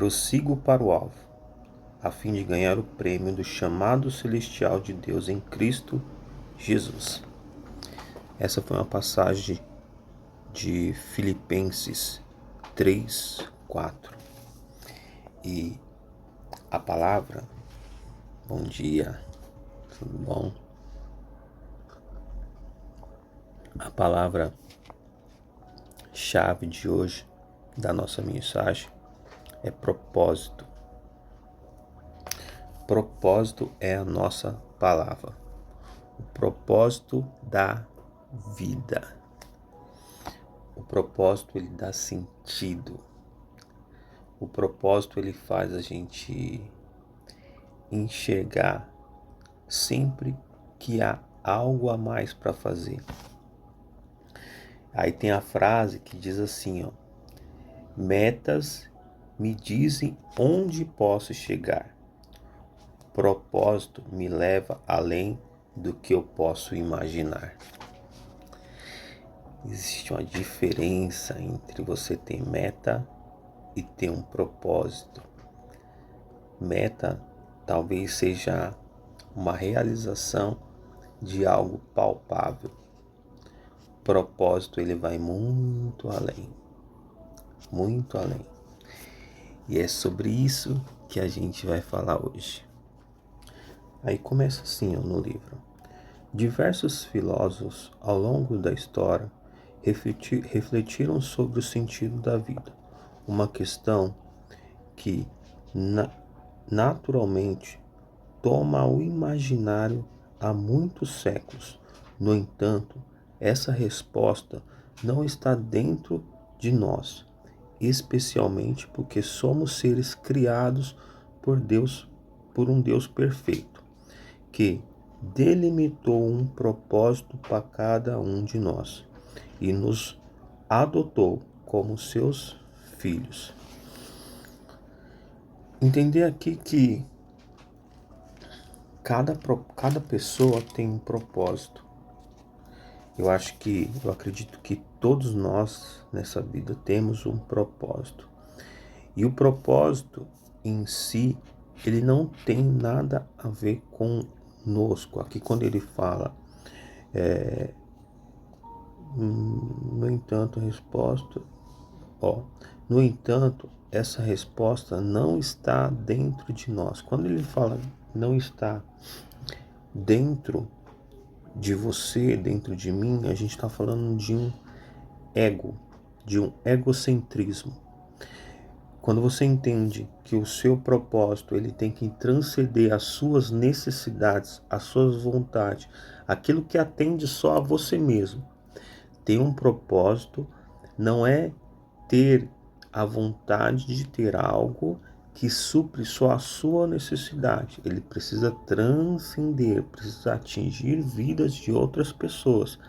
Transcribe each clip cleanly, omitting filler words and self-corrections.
prossigo para o alvo, a fim de ganhar o prêmio do chamado celestial de Deus em Cristo Jesus. Essa foi uma passagem de Filipenses 3:4. E a palavra, bom dia, tudo bom? A palavra-chave de hoje da nossa mensagem é propósito. Propósito é a nossa palavra. O propósito da vida. O propósito, ele dá sentido. O propósito, ele faz a gente enxergar sempre que há algo a mais para fazer. Aí tem a frase que diz assim, metas me dizem onde posso chegar. Propósito me leva além do que eu posso imaginar. Existe uma diferença entre você ter meta e ter um propósito. Meta talvez seja uma realização de algo palpável. Propósito, ele vai muito além. Muito além. E é sobre isso que a gente vai falar hoje. Aí começa assim no livro. Diversos filósofos ao longo da história refletiram sobre o sentido da vida, uma questão que naturalmente toma o imaginário há muitos séculos. No entanto, essa resposta não está dentro de nós, especialmente porque somos seres criados por Deus, por um Deus perfeito, que delimitou um propósito para cada um de nós e nos adotou como seus filhos. Entender aqui que cada pessoa tem um propósito. Eu acredito que todos nós nessa vida temos um propósito. E o propósito em si, ele não tem nada a ver conosco. Aqui quando ele fala, no entanto, essa resposta não está dentro de nós. Quando ele fala não está dentro de você, dentro de mim, a gente está falando de um ego, de um egocentrismo. Quando você entende que o seu propósito ele tem que transcender as suas necessidades, as suas vontades, aquilo que atende só a você mesmo. Ter um propósito não é ter a vontade de ter algo que supre só a sua necessidade. Ele precisa transcender, precisa atingir vidas de outras pessoas,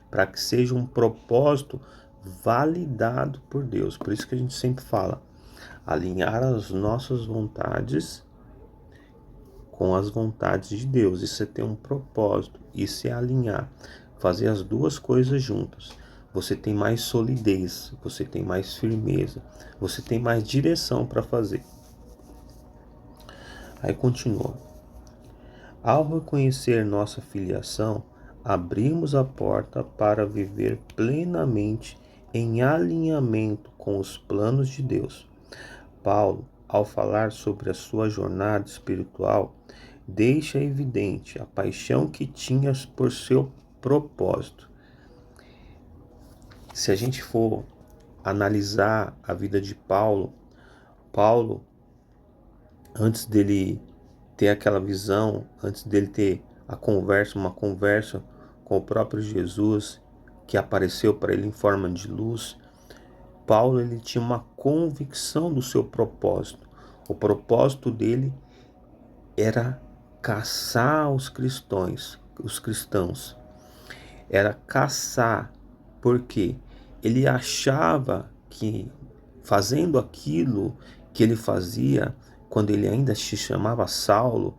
para que seja um propósito validado por Deus. Por isso que a gente sempre fala, alinhar as nossas vontades com as vontades de Deus. Isso é ter um propósito, isso é alinhar, fazer as duas coisas juntas. Você tem mais solidez, você tem mais firmeza, você tem mais direção para fazer. Aí continua. Ao reconhecer nossa filiação, abrimos a porta para viver plenamente em alinhamento com os planos de Deus. Paulo, ao falar sobre a sua jornada espiritual, deixa evidente a paixão que tinha por seu propósito. Se a gente for analisar a vida de Paulo, antes dele ter aquela visão, antes dele ter uma conversa com o próprio Jesus, que apareceu para ele em forma de luz, Paulo ele tinha uma convicção do seu propósito. O propósito dele era caçar os cristãos. Era caçar, porque ele achava que fazendo aquilo que ele fazia, quando ele ainda se chamava Saulo,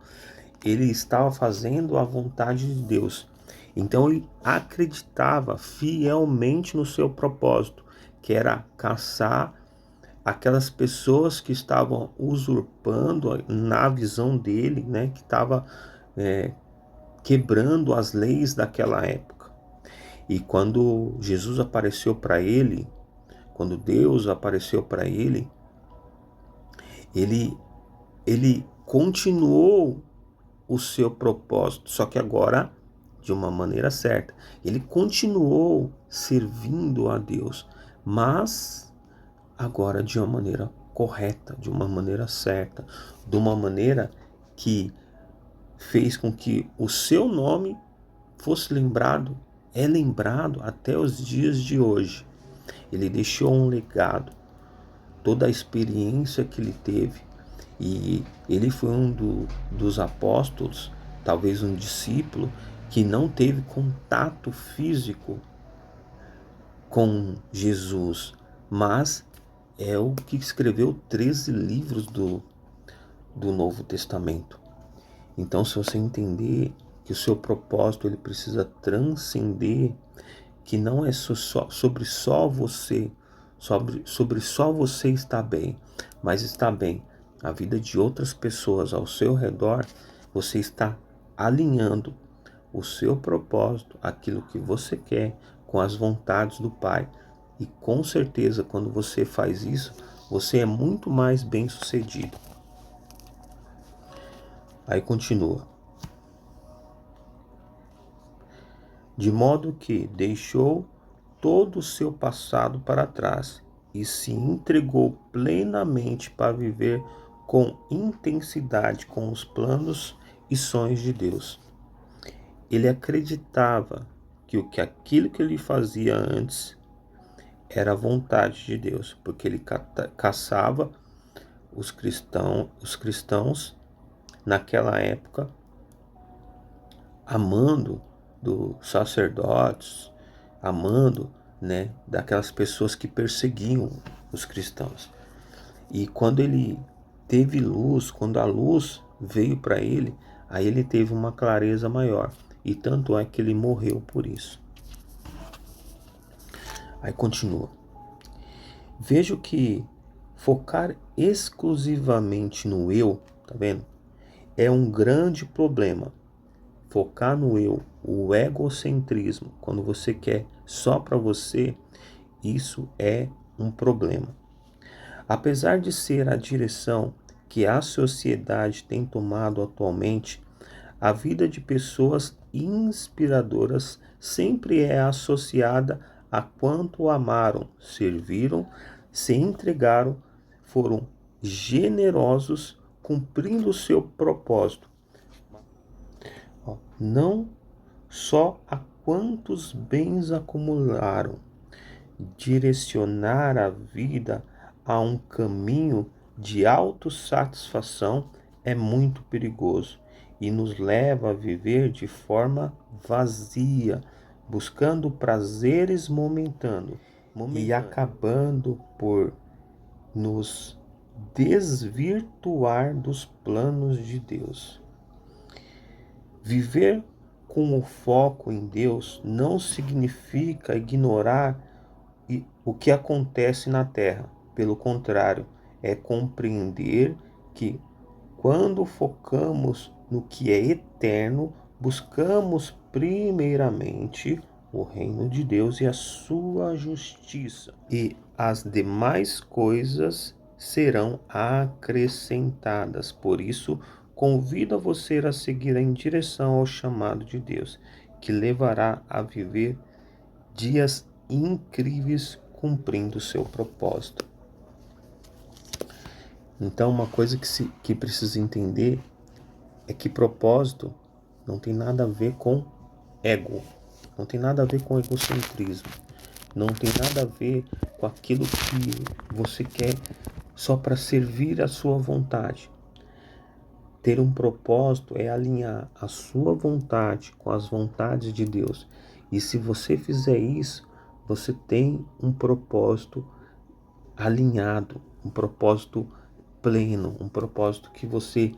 ele estava fazendo a vontade de Deus. Então ele acreditava fielmente no seu propósito, que era caçar aquelas pessoas que estavam usurpando na visão dele, né, que estava quebrando as leis daquela época. E quando Jesus apareceu para ele, quando Deus apareceu para ele, ele continuou o seu propósito, só que agora de uma maneira certa. Ele continuou servindo a Deus, mas agora de uma maneira correta, de uma maneira certa, de uma maneira que fez com que o seu nome fosse lembrado, é lembrado até os dias de hoje. Ele deixou um legado, toda a experiência que ele teve, e ele foi dos apóstolos, talvez um discípulo, que não teve contato físico com Jesus, mas é o que escreveu 13 livros do Novo Testamento. Então, se você entender que o seu propósito ele precisa transcender, que não é sobre só você, sobre só você estar bem, mas estar bem a vida de outras pessoas ao seu redor, você está alinhando o seu propósito, aquilo que você quer, com as vontades do Pai. E com certeza, quando você faz isso, você é muito mais bem-sucedido. Aí continua. De modo que deixou todo o seu passado para trás e se entregou plenamente para viver com intensidade com os planos e sonhos de Deus. Ele acreditava que aquilo que ele fazia antes era a vontade de Deus, porque ele caçava os cristãos naquela época, amando dos sacerdotes, amando, né, daquelas pessoas que perseguiam os cristãos. E quando ele teve luz, quando a luz veio para ele, aí ele teve uma clareza maior. E tanto é que ele morreu por isso. Aí continua. Vejo que focar exclusivamente no eu, tá vendo? É um grande problema. Focar no eu, o egocentrismo, quando você quer só para você, isso é um problema. Apesar de ser a direção que a sociedade tem tomado atualmente, a vida de pessoas inspiradoras sempre é associada a quanto amaram, serviram, se entregaram, foram generosos, cumprindo o seu propósito. Não só a quantos bens acumularam. Direcionar a vida a um caminho de autossatisfação é muito perigoso e nos leva a viver de forma vazia, buscando prazeres momentâneos e acabando por nos desvirtuar dos planos de Deus. Viver com o foco em Deus não significa ignorar o que acontece na terra. Pelo contrário, é compreender que quando focamos no que é eterno, buscamos primeiramente o reino de Deus e a sua justiça, e as demais coisas serão acrescentadas. Por isso, convido a você a seguir em direção ao chamado de Deus, que levará a viver dias incríveis cumprindo o seu propósito. Então, uma coisa que precisa entender é que propósito não tem nada a ver com ego, não tem nada a ver com egocentrismo, não tem nada a ver com aquilo que você quer só para servir a sua vontade. Ter um propósito é alinhar a sua vontade com as vontades de Deus. E se você fizer isso, você tem um propósito alinhado, um propósito pleno, um propósito que você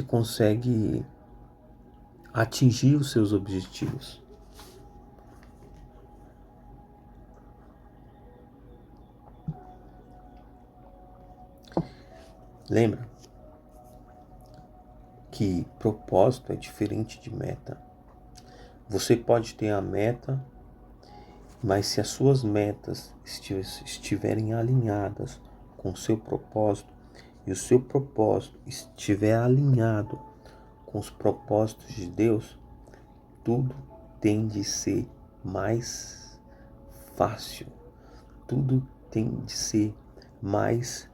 consegue atingir os seus objetivos. Lembra que propósito é diferente de meta. Você pode ter a meta, mas se as suas metas estiverem alinhadas com o seu propósito e o seu propósito estiver alinhado com os propósitos de Deus, tudo tende a ser mais fácil, tudo tende a ser mais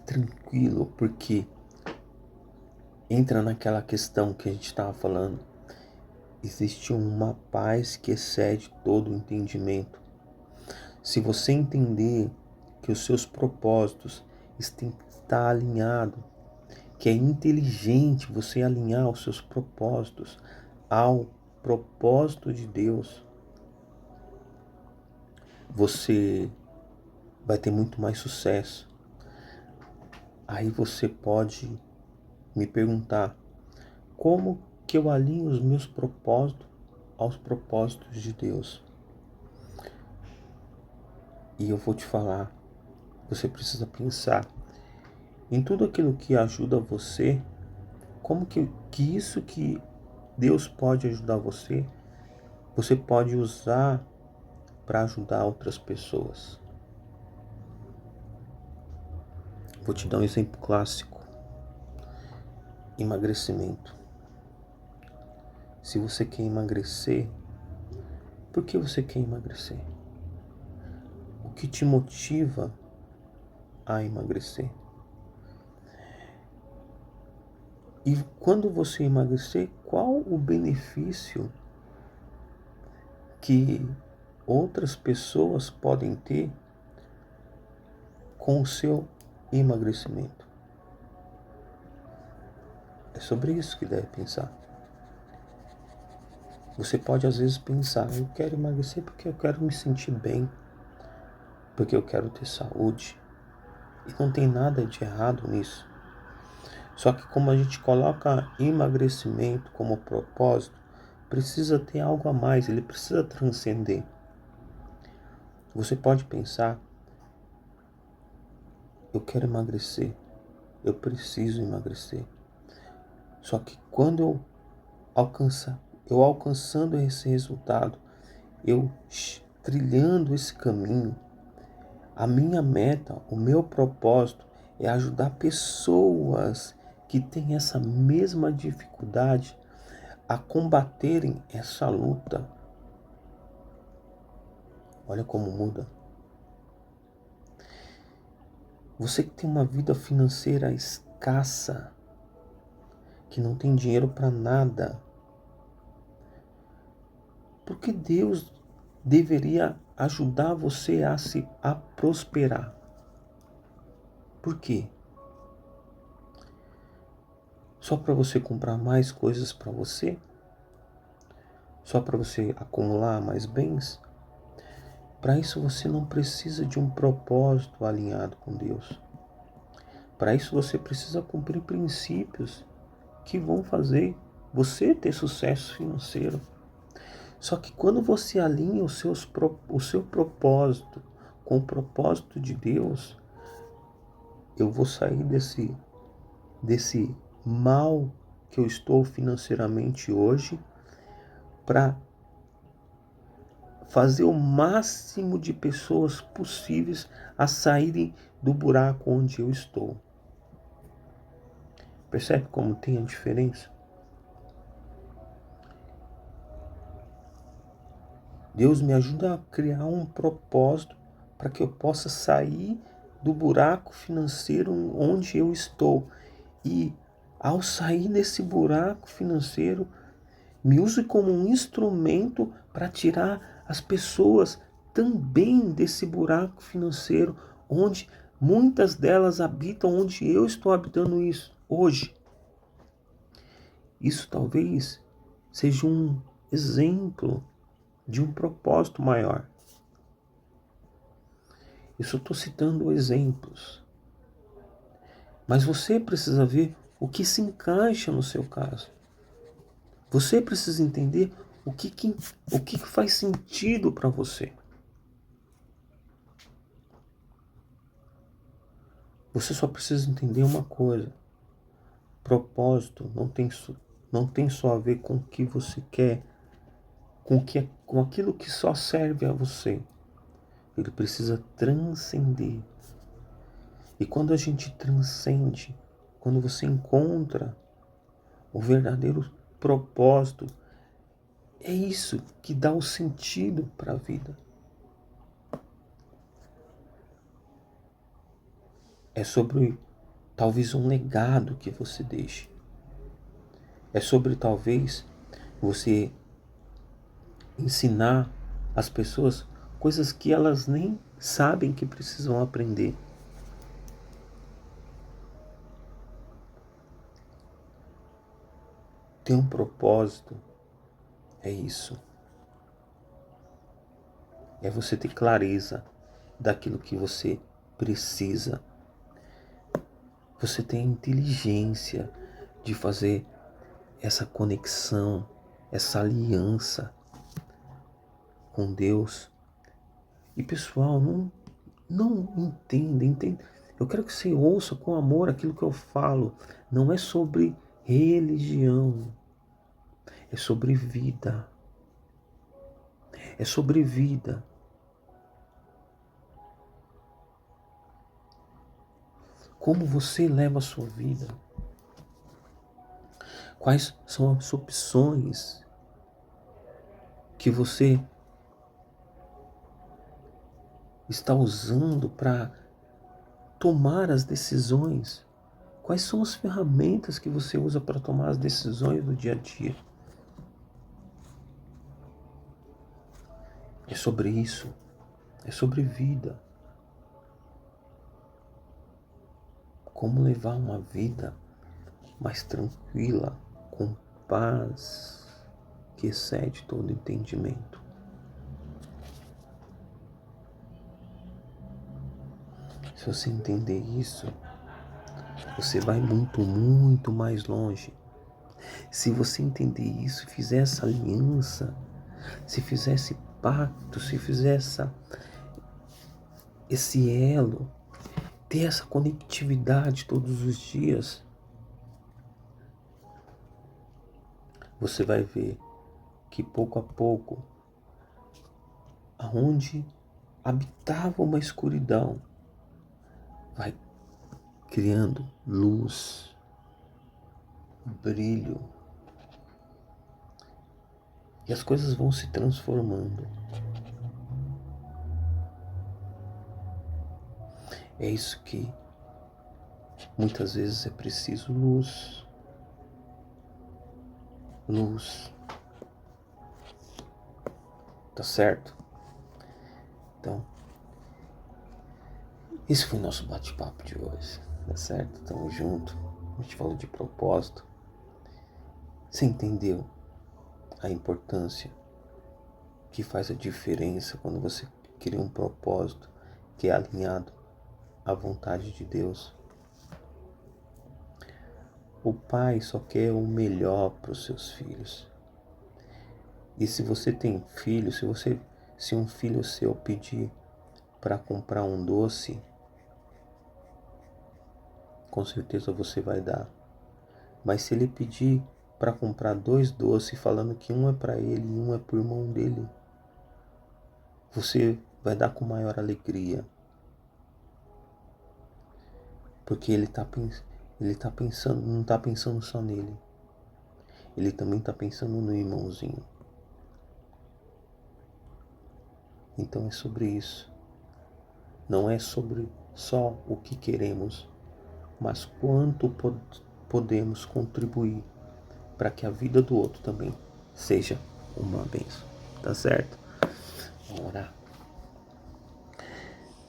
tranquilo, porque entra naquela questão que a gente estava falando. Existe uma paz que excede todo o entendimento. Se você entender que os seus propósitos estão alinhados, que é inteligente você alinhar os seus propósitos ao propósito de Deus, você vai ter muito mais sucesso. Aí você pode me perguntar: como que eu alinho os meus propósitos aos propósitos de Deus? E eu vou te falar, você precisa pensar em tudo aquilo que ajuda você, como que isso que Deus pode ajudar você pode usar para ajudar outras pessoas. Vou te dar um exemplo clássico: emagrecimento. Se você quer emagrecer, por que você quer emagrecer? O que te motiva a emagrecer? E quando você emagrecer, qual o benefício que outras pessoas podem ter com o seu emagrecimento? É sobre isso que deve pensar. Você pode às vezes pensar: eu quero emagrecer porque eu quero me sentir bem, porque eu quero ter saúde. E não tem nada de errado nisso. Só que como a gente coloca emagrecimento como propósito, precisa ter algo a mais, ele precisa transcender. Você pode pensar: eu quero emagrecer, eu preciso emagrecer. Só que quando eu alcançando esse resultado, eu trilhando esse caminho, a minha meta, o meu propósito é ajudar pessoas que têm essa mesma dificuldade a combaterem essa luta. Olha como muda. Você que tem uma vida financeira escassa, que não tem dinheiro para nada, por que Deus deveria ajudar você a prosperar? Por quê? Só para você comprar mais coisas para você? Só para você acumular mais bens? Para isso você não precisa de um propósito alinhado com Deus. Para isso você precisa cumprir princípios que vão fazer você ter sucesso financeiro. Só que quando você alinha o seu propósito com o propósito de Deus, eu vou sair desse mal que eu estou financeiramente hoje para fazer o máximo de pessoas possíveis a saírem do buraco onde eu estou. Percebe como tem a diferença? Deus me ajuda a criar um propósito para que eu possa sair do buraco financeiro onde eu estou. E ao sair desse buraco financeiro, me use como um instrumento para tirar as pessoas também desse buraco financeiro, onde muitas delas habitam onde eu estou habitando isso hoje. Isso talvez seja um exemplo de um propósito maior. Eu só estou citando exemplos. Mas você precisa ver o que se encaixa no seu caso. Você precisa entender o que faz sentido para você. Você só precisa entender uma coisa. Propósito não tem só a ver com o que você quer, com aquilo que só serve a você. Ele precisa transcender. E quando a gente transcende, quando você encontra o verdadeiro propósito, é isso que dá o sentido para a vida. É sobre talvez um legado que você deixe. É sobre talvez você ensinar as pessoas coisas que elas nem sabem que precisam aprender. Ter um propósito é isso. É você ter clareza daquilo que você precisa. Você ter a inteligência de fazer essa conexão, essa aliança com Deus. E pessoal, não entenda. Eu quero que você ouça com amor aquilo que eu falo. Não é sobre religião, é sobre vida. É sobre vida. Como você leva a sua vida? Quais são as opções que você está usando para tomar as decisões? Quais são as ferramentas que você usa para tomar as decisões do dia a dia? É sobre isso. É sobre vida. Como levar uma vida mais tranquila, com paz, que excede todo entendimento. Se você entender isso, você vai muito mais longe. Se você entender isso, fizer essa aliança, se fizer esse pacto, se fizer esse elo, ter essa conectividade todos os dias, você vai ver que pouco a pouco, aonde habitava uma escuridão, vai criando luz, brilho, e as coisas vão se transformando. É isso que muitas vezes é preciso: luz. Luz. Tá certo? Então, esse foi o nosso bate-papo de hoje. Tá certo? Tamo junto. A gente falou de propósito. Você entendeu a importância que faz a diferença quando você cria um propósito que é alinhado à vontade de Deus? O pai só quer o melhor para os seus filhos. E se você tem filho, se um filho seu pedir para comprar um doce, com certeza você vai dar. Mas se ele pedir para comprar 2 doces, falando que um é para ele e um é para o irmão dele, você vai dar com maior alegria. Porque ele tá pensando, não está pensando só nele. Ele também está pensando no irmãozinho. Então é sobre isso. Não é sobre só o que queremos, mas quanto podemos contribuir para que a vida do outro também seja uma bênção. Tá certo? Vamos orar.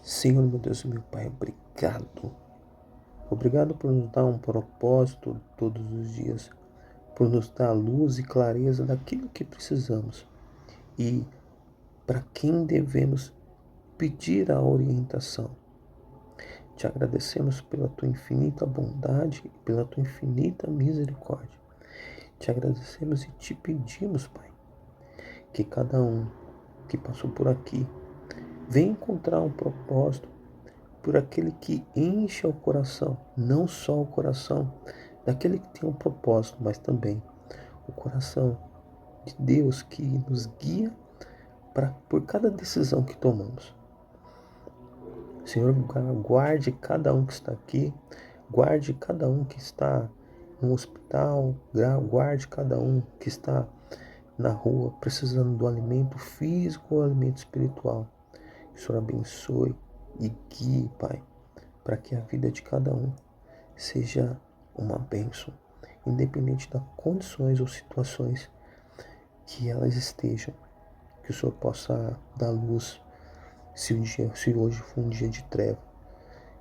Senhor, meu Deus e meu Pai, obrigado. Obrigado por nos dar um propósito todos os dias, por nos dar luz e clareza daquilo que precisamos e para quem devemos pedir a orientação. Te agradecemos pela tua infinita bondade e pela tua infinita misericórdia. Te agradecemos e te pedimos, Pai, que cada um que passou por aqui venha encontrar um propósito por aquele que enche o coração, não só o coração daquele que tem um propósito, mas também o coração de Deus que nos guia por cada decisão que tomamos. Senhor, guarde cada um que está aqui, guarde cada um que está no hospital, guarde cada um que está na rua precisando do alimento físico ou alimento espiritual. Que o Senhor abençoe e guie, Pai, para que a vida de cada um seja uma bênção, independente das condições ou situações que elas estejam. Que o Senhor possa dar luz se hoje for um dia de treva.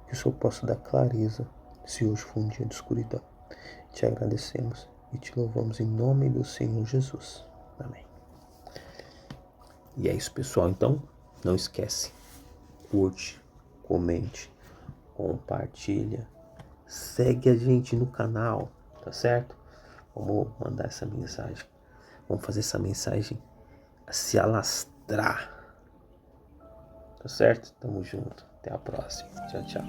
Que o Senhor possa dar clareza se hoje for um dia de escuridão. Te agradecemos e te louvamos em nome do Senhor Jesus. Amém. E é isso, pessoal. Então, não esquece. Curte, comente, compartilha. Segue a gente no canal, tá certo? Vamos mandar essa mensagem. Vamos fazer essa mensagem se alastrar. Tá certo? Tamo junto. Até a próxima. Tchau, tchau.